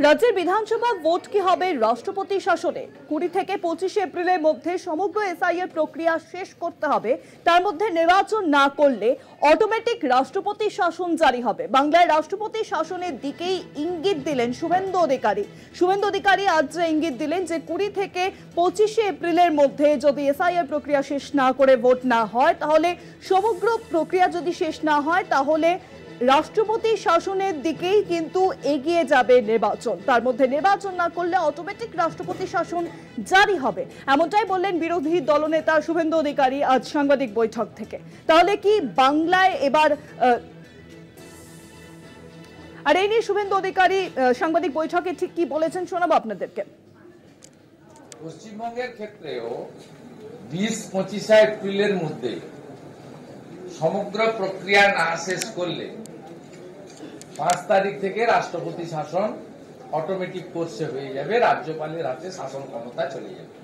রাজ্যের বিধানসভা ভোট কি হবে রাষ্ট্রপতি শাসনে? 20 থেকে 25 এপ্রিলের মধ্যে সমগ্র এসআইআর প্রক্রিয়া শেষ করতে হবে। তার মধ্যে নির্বাচন না করলে অটোমেটিক রাষ্ট্রপতি শাসন জারি হবে। বাংলায় রাষ্ট্রপতি শাসনের দিকেই ইঙ্গিত দিলেন শুভেন্দু অধিকারী। শুভেন্দু অধিকারী আজ ইঙ্গিত দিলেন যে 20 থেকে 25 এপ্রিলের মধ্যে যদি এসআইআর প্রক্রিয়া শেষ না করে ভোট না হয়, তাহলে সমগ্র প্রক্রিয়া যদি শেষ না হয়, তাহলে রাষ্ট্রপতি শাসনের দিকেই কিন্তু এগিয়ে যাবে নির্বাচন। তার মধ্যে নির্বাচন না করলে অটোমেটিক রাষ্ট্রপতি শাসন জারি হবে, এমনটাই বললেন বিরোধী দলনেতা শুভেন্দু অধিকারী আজ সাংবাদিক বৈঠক থেকে। তাহলে কি বাংলায় এবার আর এই নিয়ে শুভেন্দু অধিকারী সাংবাদিক বৈঠকে ঠিক কি বলেছেন শোনাবো আপনাদেরকে। পশ্চিমবঙ্গের ক্ষেত্রেও 20-25 এপ্রিলের মধ্যে সমগ্র প্রক্রিয়া না শেষ করলে 5 তারিখ থেকে রাষ্ট্রপতি শাসন অটোমেটিক কোর্সে হয়ে যাবে, রাজ্যপালের হাতে শাসন ক্ষমতা চলে যাবে।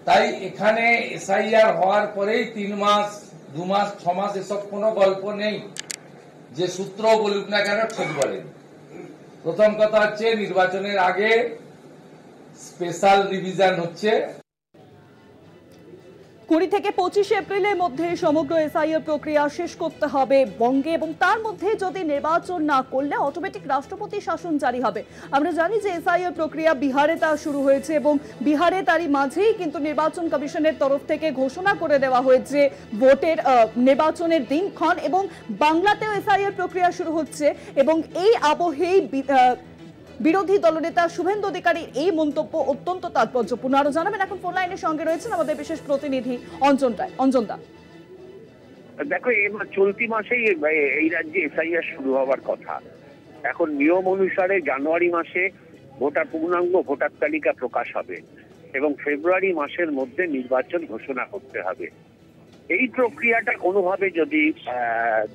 তাই এখানে এসআইআর হওয়ার পরেই 3 মাস, 2 মাস, 6 মাস এসব কোনো গল্প নেই। যে সূত্র বলুক না কেন ঠিক বলেন। প্রথম কথা হচ্ছে নির্বাচনের আগে স্পেশাল রিভিশন হচ্ছে। 20 থেকে 25 এপ্রিলের মধ্যে সমগ্র এসআইআর প্রক্রিয়া শেষ করতে হবে বঙ্গে, এবং তার মধ্যে যদি নির্বাচন না করলে অটোমেটিক রাষ্ট্রপতি শাসন জারি হবে। আমরা জানি যে এসআইআর প্রক্রিয়া বিহারে তা শুরু হয়েছে, এবং বিহারে তারই মাঝেই কিন্তু নির্বাচন কমিশনের তরফ থেকে ঘোষণা করে দেওয়া হয়েছে ভোটের নির্বাচনের দিনক্ষণ, এবং বাংলাতেও এসআইআর প্রক্রিয়া শুরু হচ্ছে। এবং এই আবহেই বিরোধী দলনেতা শুভেন্দু অধিকারীর এই মন্তব্য অত্যন্ত তাৎপর্যপূর্ণ। আরো জানাবেন, এখন ফোন লাইনের সঙ্গে রয়েছেন আমাদের বিশেষ প্রতিনিধি অঞ্জন রায়। অঞ্জন দা, দেখো, এবার চলতি মাসেই এই রাজ্যে এসআইআর শুরু হওয়ার কথা। এখন নিয়ম অনুসারে জানুয়ারি মাসে পূর্ণাঙ্গ ভোটার তালিকা প্রকাশ হবে এবং ফেব্রুয়ারি মাসের মধ্যে নির্বাচন ঘোষণা করতে হবে। এই প্রক্রিয়াটা কোনোভাবে যদি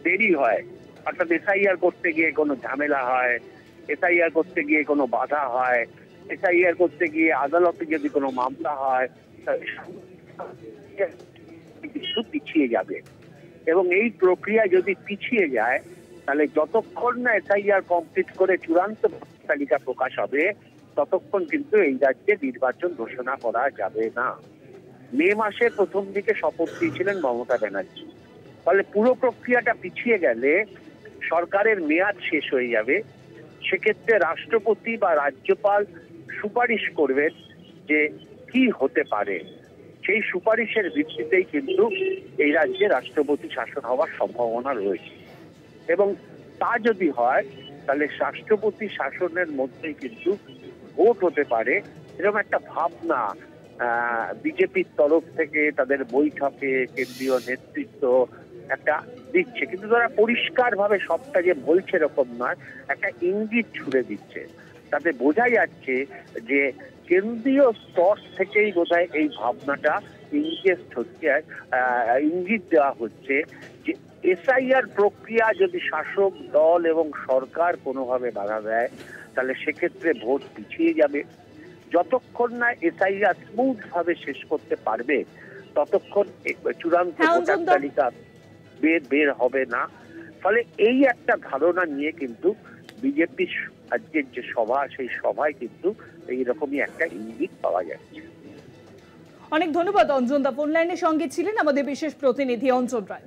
দেরি হয়, অর্থাৎ এসআইআর করতে গিয়ে কোনো ঝামেলা হয়, এসআইআর করতে গিয়ে কোনো বাধা হয়, এসআইআর করতে গিয়ে আদালতে যদি কোনো মামলা হয়, কিছু পিছিয়ে যাবে। এবং এই প্রক্রিয়া যদি পিছিয়ে যায়, তাহলে যতক্ষণ না এসআইআর কমপ্লিট করে চূড়ান্ত তালিকা প্রকাশ হবে, ততক্ষণ কিন্তু এই রাজ্যে নির্বাচন ঘোষণা করা যাবে না। মে মাসের প্রথম দিকে শপথ দিয়েছিলেন মমতা ব্যানার্জি। ফলে পুরো প্রক্রিয়াটা পিছিয়ে গেলে সরকারের মেয়াদ শেষ হয়ে যাবে। সেক্ষেত্রে রাষ্ট্রপতি বা রাজ্যপাল সুপারিশ করবেন যে কি হতে পারে। সেই সুপারিশের ভিত্তিতেই কিন্তু এই রাজ্যে রাষ্ট্রপতি শাসন হওয়ার সম্ভাবনা রয়েছে। এবং তা যদি হয়, তাহলে রাষ্ট্রপতি শাসনের মধ্যেই কিন্তু ভোট হতে পারে, এরকম একটা ভাবনা বিজেপির তরফ থেকে তাদের বৈঠকে কেন্দ্রীয় নেতৃত্ব একটা দিচ্ছে। কিন্তু তারা পরিষ্কার ভাবে সবটা যে বলছে এরকম নয়, একটা ইঙ্গিত ছুড়ে দিচ্ছে। তাতে বোঝা যাচ্ছে যে কেন্দ্রীয় স্তর থেকেই বোধহয় এই ভাবনাটা ইঙ্গিত দেওয়া হচ্ছে যে এসআইআর প্রক্রিয়া যদি শাসক দল এবং সরকার কোনোভাবে বাধা দেয়, তাহলে সেক্ষেত্রে ভোট পিছিয়ে যাবে। যতক্ষণ না এসআইআর স্মুথ ভাবে শেষ করতে পারবে, ততক্ষণ চূড়ান্ত ভোটার তালিকা বের হবে না। ফলে এই একটা ধারণা নিয়ে কিন্তু বিজেপির আজকের যে সভা, সেই সভায় কিন্তু এইরকমই একটা ইঙ্গিত পাওয়া যাচ্ছে। অনেক ধন্যবাদ অঞ্জন দা, ফোন লাইনের সঙ্গে ছিলেন আমাদের বিশেষ প্রতিনিধি অঞ্জন রায়।